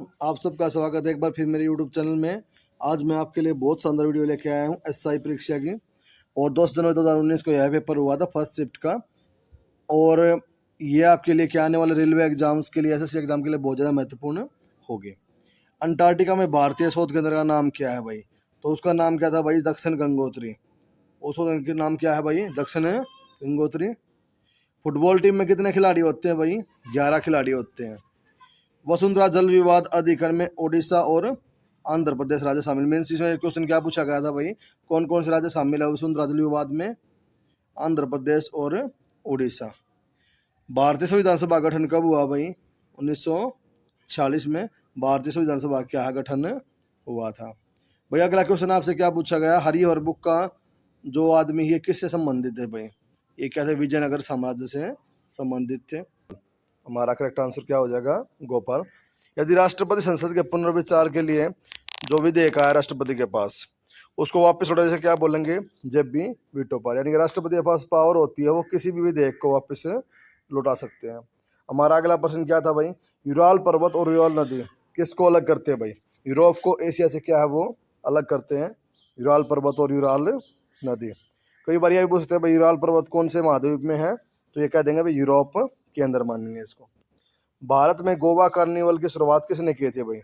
आप सबका स्वागत है एक बार फिर मेरे YouTube चैनल में। आज मैं आपके लिए बहुत शानदार वीडियो लेके आया हूँ एसआई परीक्षा की। और 10 जनवरी 2019 को यह पेपर हुआ था फर्स्ट शिफ्ट का। और ये आपके लिए क्या आने वाले रेलवे एग्जाम्स के लिए, एसएससी एग्जाम के लिए बहुत ज़्यादा महत्वपूर्ण होगी। अंटार्कटिका में भारतीय शोध केंद्र का नाम क्या है भाई? तो उसका नाम क्या था भाई? दक्षिण गंगोत्री। उस शोध केंद्र का नाम क्या है भाई? दक्षिण गंगोत्री। फुटबॉल टीम में कितने खिलाड़ी होते हैं भाई? 11 खिलाड़ी होते हैं। वसुंधरा जल विवाद अधिकरण में ओडिशा और आंध्र प्रदेश राज्य शामिल। मीन्स इसमें क्वेश्चन क्या पूछा गया था भाई? कौन कौन से राज्य शामिल है वसुंधरा जल विवाद में? आंध्र प्रदेश और उड़ीसा। भारतीय संविधान सभा गठन कब हुआ भाई? 1946 में भारतीय संविधान सभा का गठन हुआ था। भाई अगला क्वेश्चन आपसे क्या पूछा गया? हरिहर बुक का जो आदमी है किससे संबंधित है भाई? ये क्या थे? विजयनगर साम्राज्य से संबंधित थे। हमारा करेक्ट आंसर क्या हो जाएगा? गोपाल। यदि राष्ट्रपति संसद के पुनर्विचार के लिए जो विधेयक आया राष्ट्रपति के पास, उसको वापस लौटा, जैसे क्या बोलेंगे? जब भी वीटो पावर, यानी कि राष्ट्रपति के पास पावर होती है, वो किसी भी विधेयक को वापस लौटा सकते हैं। हमारा अगला प्रश्न क्या था भाई? यूराल पर्वत और यूराल नदी किसको अलग करते हैं भाई? यूरोप को एशिया से क्या है वो अलग करते हैं? यूराल पर्वत और यूराल नदी। कई बार यह भी पूछते हैं भाई यूराल पर्वत कौन से महाद्वीप में है? तो ये कह देंगे भाई यूरोप के अंदर मानेंगे इसको। भारत में गोवा कार्निवल की शुरुआत किसने की थी भाई?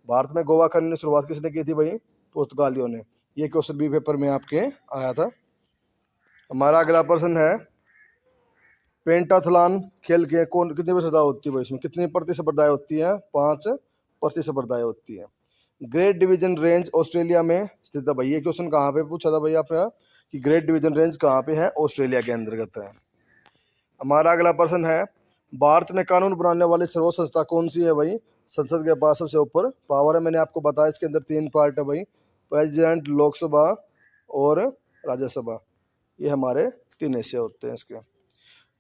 भारत में गोवा कार्निवल की शुरुआत किसने की थी भाई? पुर्तगालियों ने। ये क्वेश्चन भी पेपर में आपके आया था। हमारा अगला प्रश्न है, पेंटाथलॉन खेल के कौन कितनी प्रतिस्पर्धा होती है भाई? इसमें कितनी प्रतिस्पर्धाएं होती हैं? 5 प्रतिस्पर्धाएं होती हैं। ग्रेट डिवीजन रेंज ऑस्ट्रेलिया में स्थित है भाई। ये क्वेश्चन कहाँ पे पूछा था भाई आपने कि ग्रेट डिवीजन रेंज कहाँ पे है? ऑस्ट्रेलिया के अंतर्गत है। हमारा अगला प्रश्न है, भारत में कानून बनाने वाली सर्वोच्च संस्था कौन सी है भाई? संसद के पास सबसे ऊपर पावर है। मैंने आपको बताया इसके अंदर 3 पार्ट है भाई, प्रेसिडेंट, लोकसभा और राज्यसभा। ये हमारे 3 हिस्से होते हैं इसके।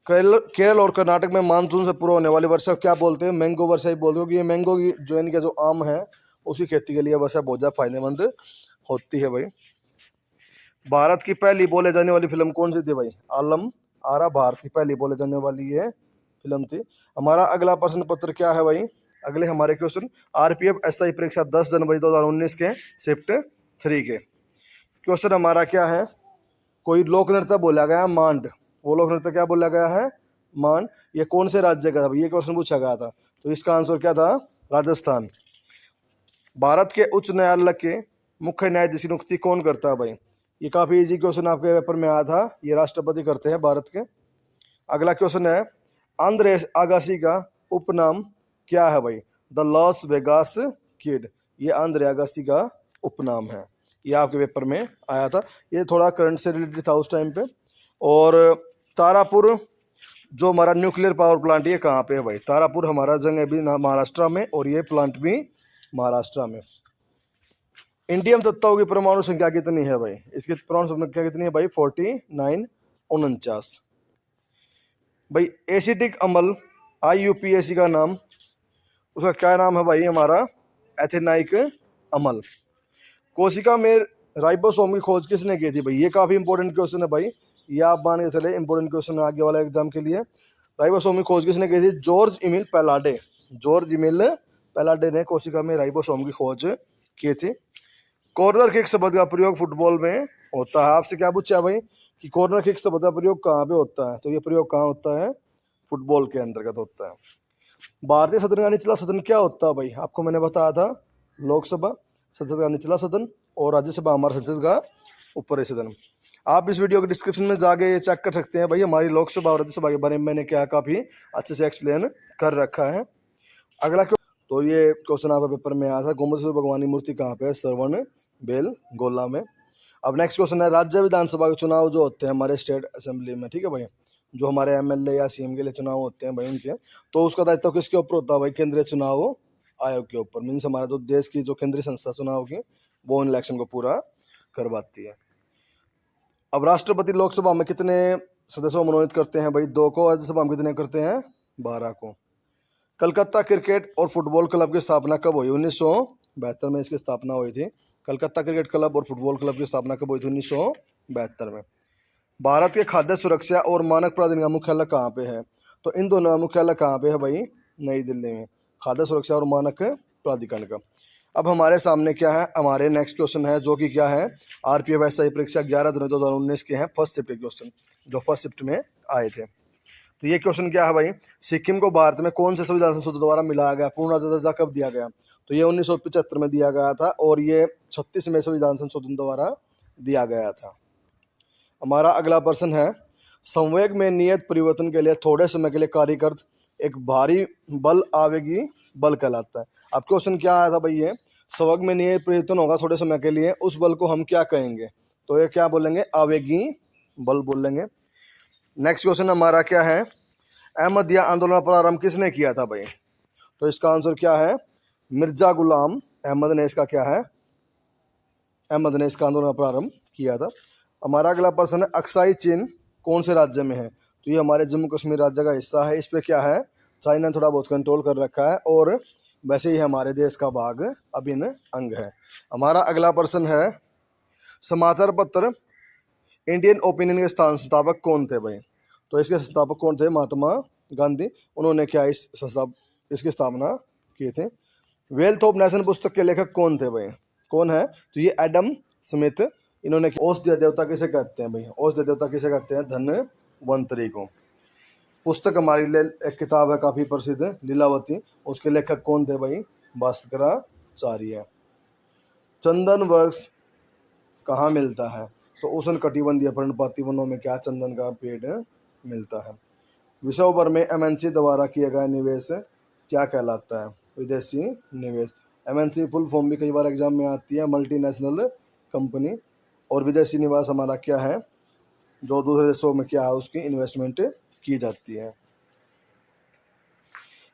केरल और कर्नाटक में मानसून से पूर्व होने वाली वर्षा को क्या बोलते हैं? मैंगो वर्षा ही बोलते हैं, क्योंकि ये मैंगो की जो इनके जो आम है उसकी खेती के लिए वर्षा बहुत ज़्यादा फायदेमंद होती है भाई। भारत की पहली बोले जाने वाली फिल्म कौन सी थी भाई? आलम आरा भारत की पहली बोले जाने वाली ये फिल्म थी। हमारा अगला प्रश्न पत्र क्या है भाई? अगले हमारे क्वेश्चन, आरपीएफ एसआई परीक्षा 10 जनवरी 2019 के शिफ्ट 3 के क्वेश्चन हमारा क्या है? कोई लोक नृत्य बोला गया मांड। वो लोक नृत्य क्या बोला गया है? मांड। ये कौन से राज्य का था? ये क्वेश्चन पूछा गया था, तो इसका आंसर क्या था? राजस्थान। भारत के उच्च न्यायालय के मुख्य न्यायाधीश की नियुक्ति कौन करता है भाई? ये काफ़ी इजी क्वेश्चन आपके पेपर में आया था। ये राष्ट्रपति करते हैं भारत के। अगला क्वेश्चन है, आंध्र आगासी का उपनाम क्या है भाई? The Las Vegas kid. ये आंध्र आगासी का उपनाम है। ये आपके पेपर में आया था। ये थोड़ा करंट से रिलेटेड था उस टाइम पे। और तारापुर जो हमारा न्यूक्लियर पावर प्लांट, ये कहाँ पे है भाई? तारापुर हमारा जगह भी महाराष्ट्र में, और ये प्लांट भी महाराष्ट्र में। इंडियम तत्वों की परमाणु संख्या कितनी है भाई? इसकी परमाणु संख्या कितनी है भाई? 49 49। भाई एसिटिक अम्ल IUPAC का नाम, उसका क्या नाम है भाई? हमारा एथेनाइक अम्ल। कोशिका में राइबोसोम की खोज किसने की थी भाई? ये काफ़ी इंपॉर्टेंट क्वेश्चन है भाई, ये आप मान के चले इंपॉर्टेंट क्वेश्चन है आगे वाला एग्जाम के लिए। राइबोसोम की खोज किसने की थी? George Emil पैलाडे। जॉर्ज इमिल पैलाडे ने कोशिका में राइबोसोम की खोज की थी। कॉर्नर किक शब्द का प्रयोग फुटबॉल में होता है। आपसे क्या पूछा भाई कि कॉर्नर किक शब्द का प्रयोग कहाँ पे होता है? तो ये प्रयोग कहाँ होता है? फुटबॉल के अंतर्गत होता है। भारतीय सदन का निचला सदन क्या होता है भाई? आपको मैंने बताया था, लोकसभा संसद का निचला सदन, और राज्यसभा हमारा संसद का ऊपरी सदन। आप इस वीडियो के डिस्क्रिप्शन में जाके ये चेक कर सकते हैं भाई, हमारी लोकसभा और राज्यसभा के बारे में मैंने क्या काफ़ी अच्छे से एक्सप्लेन कर रखा है। अगला तो ये क्वेश्चन आपका पेपर में आया था, गोमतेश्वर भगवान की मूर्ति कहाँ पे है? श्रवण बेल गोला में। अब नेक्स्ट क्वेश्चन है, राज्य विधानसभा के चुनाव जो होते हैं हमारे स्टेट असेंबली में, ठीक है भाई, जो हमारे MLA या CM के लिए चुनाव होते हैं भाई उनके, तो उसका दायित्व किसके ऊपर होता है भाई? केंद्रीय चुनाव आयोग के ऊपर। मीन्स हमारा जो देश की जो केंद्रीय संस्था चुनाव की, वो इलेक्शन को पूरा करवाती है। अब राष्ट्रपति लोकसभा में कितने सदस्यों को मनोनीत करते हैं भाई? 2 को। राज्यसभा में कितने करते हैं? 12 को। कलकत्ता क्रिकेट और फुटबॉल क्लब की स्थापना कब हुई? 1972 में इसकी स्थापना हुई थी। कलकत्ता क्रिकेट क्लब और फुटबॉल क्लब की स्थापना कब हुई थी? 1972 में। भारत के खाद्य सुरक्षा और मानक प्राधिकरण का मुख्यालय कहाँ पे है? तो इन दोनों का मुख्यालय कहाँ पे है भाई? नई दिल्ली में। खाद्य सुरक्षा और मानक प्राधिकरण का। अब हमारे सामने क्या है, हमारे नेक्स्ट क्वेश्चन है जो कि क्या है, आरपीएफ एसआई परीक्षा 11 जनवरी 2019 के हैं, फर्स्ट शिफ्ट के क्वेश्चन जो फर्स्ट शिफ्ट में आए थे। तो ये क्वेश्चन क्या है भाई, सिक्किम को भारत में कौन से संविधान संशोधन द्वारा मिलाया गया, पूर्ण दर्जा कब दिया गया? तो ये 1975 में दिया गया था और ये 36वें संविधान संशोधन द्वारा दिया गया था। हमारा अगला प्रश्न है, संवेग में नियत परिवर्तन के लिए थोड़े समय के लिए कार्य कर एक भारी बल आवेगी बल कहलाता है। अब क्वेश्चन क्या आया था भाई, ये संवेग में नियत परिवर्तन होगा थोड़े समय के लिए, उस बल को हम क्या कहेंगे? तो ये क्या बोलेंगे, आवेगी बल बोलेंगे। नेक्स्ट क्वेश्चन हमारा क्या है, अहमदिया आंदोलन का प्रारंभ किसने किया था भाई? तो इसका आंसर क्या है, मिर्जा गुलाम अहमद ने इसका क्या है, अहमद ने इसका आंदोलन का प्रारंभ किया था। हमारा अगला प्रश्न है, अक्साई चीन कौन से राज्य में है? तो ये हमारे जम्मू कश्मीर राज्य का हिस्सा है। इस पे क्या है, चाइना ने थोड़ा बहुत कंट्रोल कर रखा है और वैसे ही हमारे देश का भाग अभिन्न अंग है। हमारा अगला प्रश्न है, समाचार पत्र इंडियन ओपिनियन के संस्थापक कौन थे भाई? तो इसके संस्थापक कौन थे, महात्मा गांधी। उन्होंने क्या इसकी स्थापना की थी। वेल्थ ऑफ नेशन पुस्तक के लेखक कौन थे भाई? कौन है? तो ये एडम स्मिथ। इन्होंने औषधीय देवता किसे कहते हैं भाई? औषधीय देवता किसे कहते हैं? धन्वंतरी को। पुस्तक हमारी एक किताब है काफ़ी प्रसिद्ध, लीलावती। उसके लेखक कौन थे भाई? भास्कराचार्य। चंदन वृक्ष कहाँ मिलता है? तो उष्णकटिबंधीय पर्णपाती वनों में क्या चंदन का पेड़ मिलता है। विश्व भर में एमएनसी द्वारा किया गया निवेश क्या कहलाता है? विदेशी निवेश। एमएनसी फुल फॉर्म भी कई बार एग्जाम में आती है, मल्टीनेशनल कंपनी। और विदेशी निवेश हमारा क्या है, जो दूसरे देशों में क्या है उसकी इन्वेस्टमेंट की जाती है।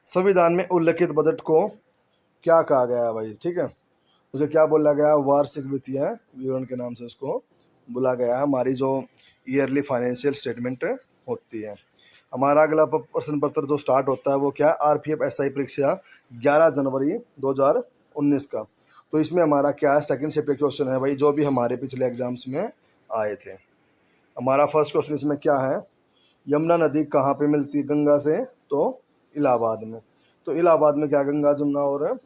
संविधान में उल्लिखित बजट को क्या कहा गया है भाई? ठीक है, उसे क्या बोला गया? वार्षिक वित्तीय विवरण के नाम से उसको बुला गया है, हमारी जो ईयरली फाइनेंशियल स्टेटमेंट होती है। हमारा अगला प्रश्न पत्र जो स्टार्ट होता है वो क्या है, आरपीएफ एसआई परीक्षा 11 जनवरी 2019 का। तो इसमें हमारा क्या है, सेकंड शिफ्ट के क्वेश्चन है भाई, जो भी हमारे पिछले एग्जाम्स में आए थे। हमारा फर्स्ट क्वेश्चन इसमें क्या है, यमुना नदी कहाँ पे मिलती है गंगा से? तो इलाहाबाद में। तो इलाहाबाद में क्या गंगा जमुना और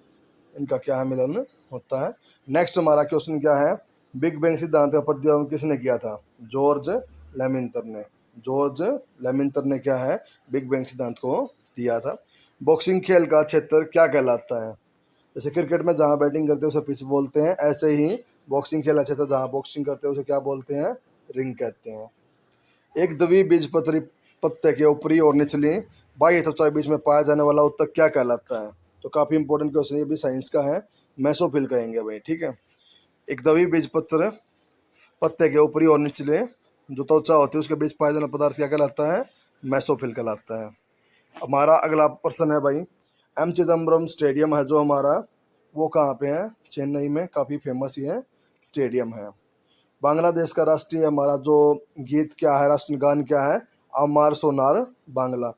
इनका क्या है, मिलन होता है। नेक्स्ट हमारा क्वेश्चन क्या है, बिग बैंग सिद्धांत का प्रतिपादन किसने किया था? जॉर्ज लेमिंतर ने। जॉर्ज लेमिंतर ने क्या है, बिग बैंग सिद्धांत को दिया था। बॉक्सिंग खेल का क्षेत्र क्या कहलाता है? जैसे क्रिकेट में जहाँ बैटिंग करते हैं उसे पिच बोलते हैं, ऐसे ही बॉक्सिंग खेल का क्षेत्र जहाँ बॉक्सिंग करते हैं उसे क्या बोलते हैं? रिंग कहते हैं। एक द्विबीजपत्री पत्ते के ऊपरी और निचली बाह्य त्वचा के बीच में पाया जाने वाला उत्तक क्या कहलाता है? तो काफी इंपॉर्टेंट क्वेश्चन, ये भी साइंस का है, मेसोफिल कहेंगे भाई। ठीक है, एक द्विबीजपत्र पत्ते के ऊपरी और निचले जो त्वचा होती है उसके बीच पाया जाने वाला पदार्थ क्या कहलाता है? मेसोफिल कहलाता है। हमारा अगला प्रश्न है भाई, एम चिदम्बरम स्टेडियम है जो हमारा, वो कहाँ पे है? चेन्नई में, काफ़ी फेमस ये स्टेडियम है। बांग्लादेश का राष्ट्रीय हमारा जो गीत क्या है, राष्ट्रीय गान क्या है? अमार सोनार बांग्ला।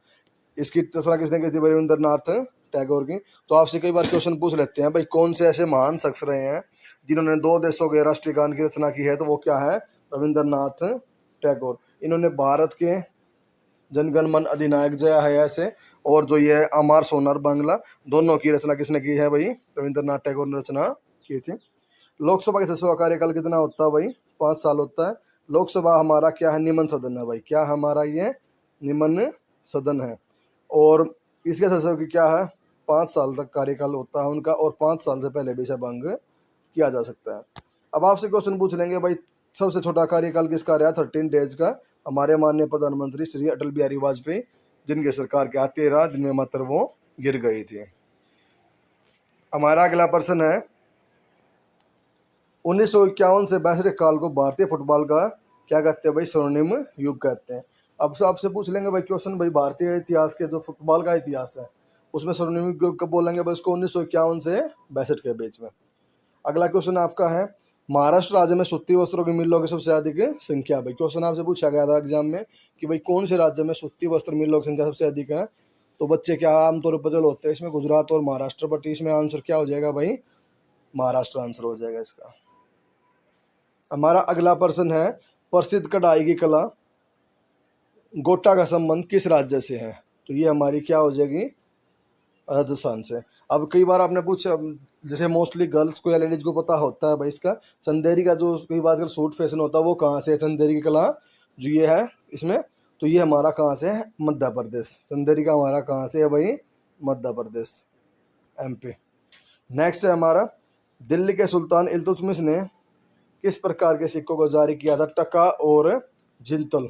इसकी रचना किसने की थी? रविंद्रनाथ टैगोर की। तो आपसे कई बार क्वेश्चन पूछ लेते हैं भाई, कौन से ऐसे महान शख्स रहे हैं जिन्होंने दो देशों के राष्ट्रीय गान की रचना की है? तो वो क्या है? रविंद्रनाथ टैगोर। इन्होंने भारत के जनगण मन अधिनायक जया है ऐसे और जो ये अमार सोनार बांग्ला, दोनों की रचना किसने की है भाई? रविंद्रनाथ टैगोर ने रचना की थी। लोकसभा के सदस्यों का कार्यकाल कितना होता है भाई? 5 साल होता है। लोकसभा हमारा क्या है? निम्न सदन है भाई। क्या हमारा ये निम्न सदन है और इसके सदस्यों की क्या है? 5 साल तक कार्यकाल होता है उनका और 5 साल से पहले विषय भंग किया जा सकता है। अब आपसे क्वेश्चन पूछ लेंगे भाई, सबसे छोटा कार्यकाल किसका रहा? 13 डेज का। हमारे माननीय प्रधानमंत्री श्री अटल बिहारी वाजपेयी, जिनके सरकार के 13 दिन में मात्र वो गिर गई थी। हमारा अगला प्रश्न है, 1951 से 62 काल को भारतीय फुटबॉल का क्या कहते हैं भाई? स्वर्णिम युग कहते हैं। अब से आपसे पूछ लेंगे भाई क्वेश्चन, भाई भारतीय इतिहास के जो फुटबॉल का इतिहास है उसमें स्वर्णिम युग कब बोलेंगे भाई? उसको 1951 से 62 के बीच में। अगला क्वेश्चन आपका है, महाराष्ट्र राज्य में सूती वस्त्रों की मिलों की सबसे अधिक संख्या। भाई क्वेश्चन आपसे पूछा गया था एग्जाम में कि भाई कौन से राज्य में सूती वस्त्र मिलों की संख्या सबसे अधिक है? तो बच्चे क्या आमतौर पर बदल होते हैं इसमें, गुजरात और महाराष्ट्र, बट इसमें आंसर क्या हो जाएगा भाई? महाराष्ट्र आंसर हो जाएगा इसका। हमारा अगला प्रश्न है, प्रसिद्ध कढ़ाई की कला गोटा का संबंध किस राज्य से है? तो ये हमारी क्या हो जाएगी? राजस्थान से। अब कई बार आपने पूछा, जैसे मोस्टली गर्ल्स को या लेडीज को पता होता है भाई इसका, चंदेरी का जो कई बार सूट फैशन होता है वो कहाँ से है, चंदेरी की कला जो ये है इसमें, तो ये हमारा कहाँ से है, मध्य प्रदेश। चंदेरी का हमारा कहाँ से है भाई, मध्य प्रदेश, एमपी। नेक्स्ट है हमारा, दिल्ली के सुल्तान इल्तुतमिश ने किस प्रकार के सिक्कों को जारी किया था, टका और जिंतल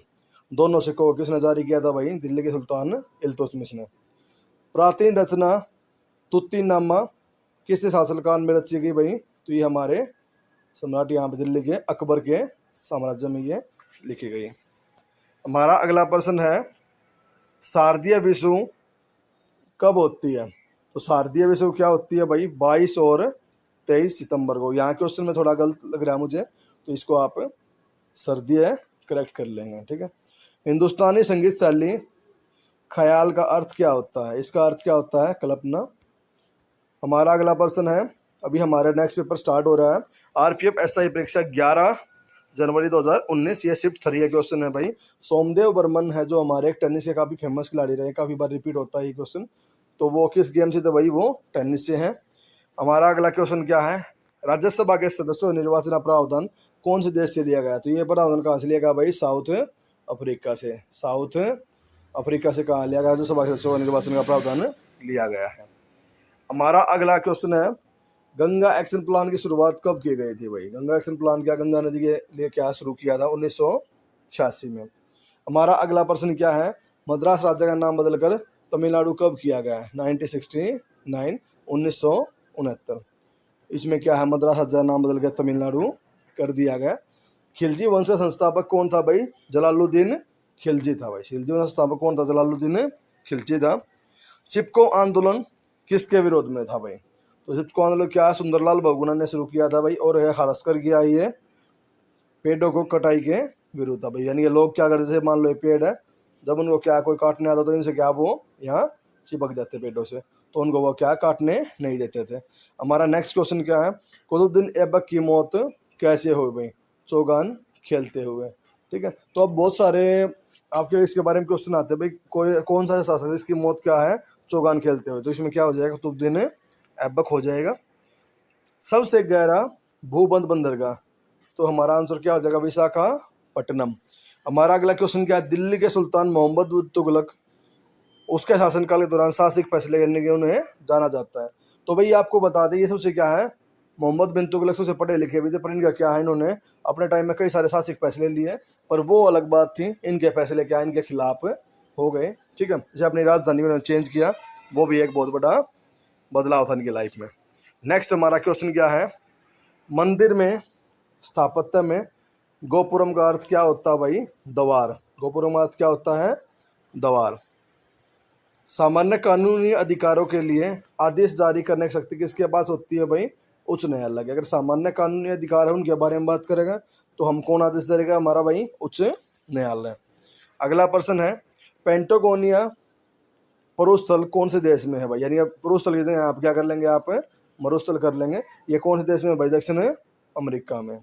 दोनों सिक्कों को किसने जारी किया था भाई, दिल्ली के सुल्तान इल्तुतमिश ने। प्राचीन रचना तुत्तीनामा किस शासनकाल में रची गई भाई, तो ये हमारे सम्राट यहाँ पे दिल्ली के अकबर के साम्राज्य में ये लिखी गई। हमारा अगला प्रश्न है, शारदीय विषु कब होती है, तो शारदीय विषु क्या होती है भाई, 22 और 23 सितंबर को। यहाँ क्वेश्चन में थोड़ा गलत लग रहा है मुझे, तो इसको आप सर्दीय करेक्ट कर लेंगे, ठीक है। हिंदुस्तानी संगीत शैली ख्याल का अर्थ क्या होता है, इसका अर्थ क्या होता है, कल्पना। हमारा अगला प्रश्न है, अभी हमारा नेक्स्ट पेपर स्टार्ट हो रहा है, आरपीएफ एसआई परीक्षा 11 जनवरी 2019, ये शिफ्ट 3 क्वेश्चन है भाई। सोमदेव बर्मन है जो हमारे एक टेनिस के काफ़ी फेमस खिलाड़ी रहे, काफ़ी बार रिपीट होता है ये क्वेश्चन, तो वो किस गेम से थे भाई, वो टेनिस से हैं। हमारा अगला क्वेश्चन क्या है, राज्यसभा के सदस्यों निर्वाचन प्रावधान कौन से देश से लिया गया, तो ये प्रावधान कहाँ से लिया गया भाई, साउथ अफ्रीका से। साउथ अफ्रीका से कहाँ लिया गया, राज्यसभा के सदस्यों निर्वाचन का प्रावधान लिया गया है। हमारा अगला क्वेश्चन है, गंगा एक्शन प्लान की शुरुआत कब की गई थी भाई, गंगा एक्शन प्लान क्या गंगा नदी के लिए क्या शुरू किया था, 1986 में। हमारा अगला प्रश्न क्या है, मद्रास राज्य का नाम बदलकर तमिलनाडु कब किया गया है, 1969, 1969। इसमें क्या है, मद्रास राज्य का नाम बदल के तमिलनाडु कर दिया गया। खिलजी वंश का संस्थापक कौन था भाई, जलालुद्दीन खिलजी था भाई। खिलजी वंश संस्थापक कौन था, जलालुद्दीन खिलजी था। चिपको आंदोलन किसके विरोध में था भाई, तो चिपको आंदोलन क्या है, सुंदरलाल बहुगुणा ने शुरू किया था भाई, और यह खासकर किया ये पेड़ों को कटाई के विरुद्ध था भाई। यानी ये लोग क्या करते थे, मान लो ये पेड़ है, जब उनको क्या कोई काटने आता तो इनसे क्या वो यहाँ चिपक जाते पेड़ों से, तो उनको वो क्या काटने नहीं देते थे। हमारा नेक्स्ट क्वेश्चन क्या है, कुतुबुद्दीन ऐबक की मौत कैसे हुई भाई, चौगान खेलते हुए, ठीक है। तो अब बहुत सारे आपके इसके बारे में क्वेश्चन आते हैं भाई, कोई कौन सा शासक इसकी मौत क्या है, चौगान खेलते हुए, तो इसमें क्या हो जाएगा, कुतुबुद्दीन ऐबक हो जाएगा। सबसे गहरा भूबंध बंदरगाह, तो हमारा आंसर क्या हो जाएगा, विशाखापट्टनम। हमारा अगला क्वेश्चन क्या है, दिल्ली के सुल्तान मोहम्मद बिन तुगलक उसके शासनकाल के दौरान साहसिक फैसले करने के उन्हें जाना जाता है। तो भाई आपको बता दें, ये सबसे क्या है, मोहम्मद बिन तुगलक सबसे पढ़े लिखे भी थे, पर इनका क्या है, इन्होंने अपने टाइम में कई सारे साहसिक फैसले लिए, पर वो अलग बात थी, इनके फैसले क्या इनके खिलाफ हो गए, ठीक है। जैसे अपनी राजधानी में चेंज किया, वो भी एक बहुत बड़ा बदलाव था इनकी लाइफ में। नेक्स्ट हमारा क्वेश्चन क्या है, मंदिर में स्थापत्य में गोपुरम का अर्थ क्या होता है भाई, द्वार। गोपुरम का अर्थ क्या होता है, द्वार। सामान्य कानूनी अधिकारों के लिए आदेश जारी करने की शक्ति किसके पास होती है भाई, उच्च न्यायालय की। अगर सामान्य कानूनी अधिकार है उनके बारे में बात करेगा तो हम कौन आदेश जारी, हमारा भाई उच्च न्यायालय। अगला प्रश्न है, पेंटागोनिया मरुस्थल कौन से देश में है भाई, यानी मरुस्थल की जगह आप क्या कर लेंगे, आप मरुस्थल कर लेंगे, ये कौन से देश में भाई, दक्षिण अमेरिका में।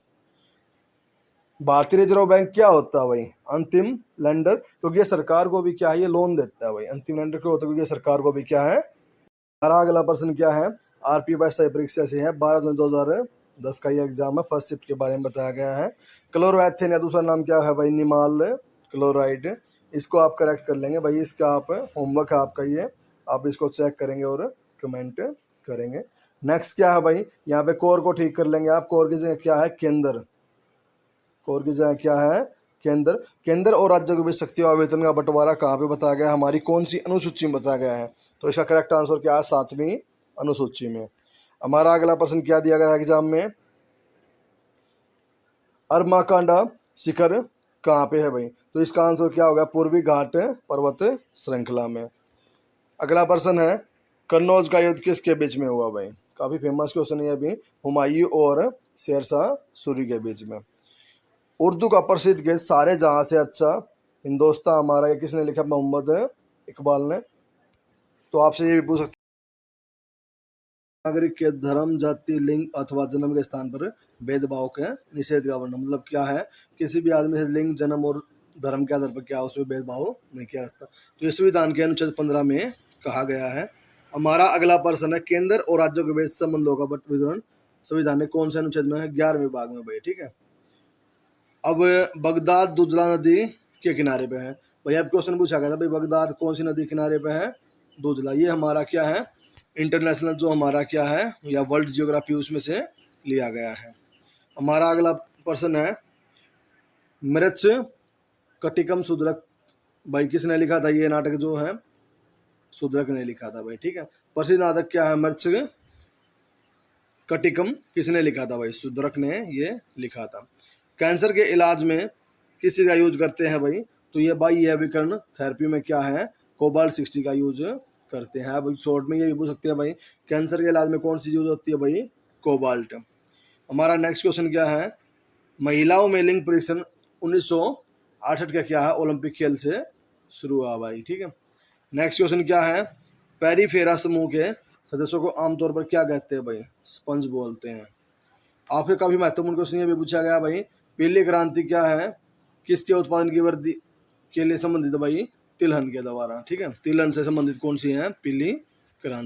भारतीय रिजर्व बैंक क्या होता है भाई, अंतिम लेंडर, क्योंकि ये सरकार को भी क्या है, ये लोन देता है भाई। अंतिम लेंडर क्यों होता है, क्योंकि ये सरकार को भी क्या है। हमारा अगला प्रश्न क्या है, आरपीएफ एसआई परीक्षा से है, 12 जून 2010 का ये एग्जाम है, फर्स्ट शिफ्ट के बारे में बताया गया है। क्लोरोएथेन या दूसरा नाम क्या है भाई, निमाल क्लोराइड, इसको आप करेक्ट कर लेंगे भाई, इसका आप होमवर्क है आपका ये, आप इसको चेक करेंगे और कमेंट करेंगे। नेक्स्ट क्या है भाई, यहाँ पे कोर को ठीक कर लेंगे आप, कोर की जगह क्या है, केंद्र। कोर की जगह क्या है, केंद्र। केंद्र और राज्य के बीच शक्ति और वेतन का बंटवारा कहाँ पे बताया गया है, हमारी कौन सी अनुसूची में बताया गया है, तो इसका करेक्ट आंसर क्या है, 7वीं अनुसूची में। हमारा अगला प्रश्न क्या दिया गया है एग्जाम में, अरमाकांडा शिखर कहाँ पे है भाई, तो इसका आंसर क्या होगा, पूर्वी घाट पर्वत श्रृंखला में। अगला प्रश्न है, कन्नौज का युद्ध किसके बीच में हुआ भाई, काफी फेमस क्वेश्चन है अभी, हुमायूं और शेरशाह सूरी के बीच में। उर्दू का प्रसिद्ध गीत सारे जहां से अच्छा हिंदुस्तान हमारा, ये किसने लिखा, मोहम्मद इकबाल ने। तो आपसे ये भी पूछ सकते नागरिक के धर्म, जाति, लिंग अथवा जन्म के स्थान पर भेदभाव के निषेध का वर्णन, मतलब क्या है, किसी भी आदमी से लिंग, जन्म और धर्म के आधार पर क्या उसमें भेदभाव नहीं किया जाता, तो ये संविधान के अनुच्छेद 15 में कहा गया है। हमारा अगला प्रश्न है, केंद्र और राज्यों के बीच संबंधों का विवरण संविधान में कौन से अनुच्छेद में है? 11वें विभाग में भाई। ठीक है। अब बगदाद दुजला नदी के किनारे पे है भाई। अब क्वेश्चन पूछा गया था भाई, बगदाद कौन सी नदी किनारे पे है? दुजला। ये हमारा क्या है, इंटरनेशनल जो हमारा क्या है या वर्ल्ड जियोग्राफी उसमें से लिया गया है। हमारा अगला प्रश्न है, मृच्छ कटिकम सुदरक भाई किसने लिखा था? ये नाटक जो है सुदरक ने लिखा था भाई। ठीक है। प्रसिद्ध नाटक क्या है? मृच्छ कटिकम किसने लिखा था भाई? सुदरक ने ये लिखा था। कैंसर के इलाज में किस चीज़ का यूज करते हैं भाई? तो ये भाई ये विकर्ण थेरेपी में क्या है? कोबाल्ट 60 का यूज करते हैं। अब शॉर्ट में ये भी पूछ सकते हैं भाई, कैंसर के इलाज में कौन सी यूज होती है भाई? कोबाल्ट। हमारा नेक्स्ट क्वेश्चन क्या है, महिलाओं में लिंग परीक्षण 1968 का क्या है? ओलंपिक खेल से शुरू हुआ भाई। ठीक है। नेक्स्ट क्वेश्चन क्या है, पेरीफेरा समूह के सदस्यों को आमतौर पर क्या कहते हैं भाई? स्पंज बोलते हैं। आपके काफी महत्वपूर्ण क्वेश्चन ये भी पूछा गया भाई, पीली क्रांति क्या है? किसके उत्पादन की वृद्धि के लिए संबंधित भाई? तिलहन के द्वारा। ठीक है। तिलहन से संबंधित कौन सी है? पीली क्रांति।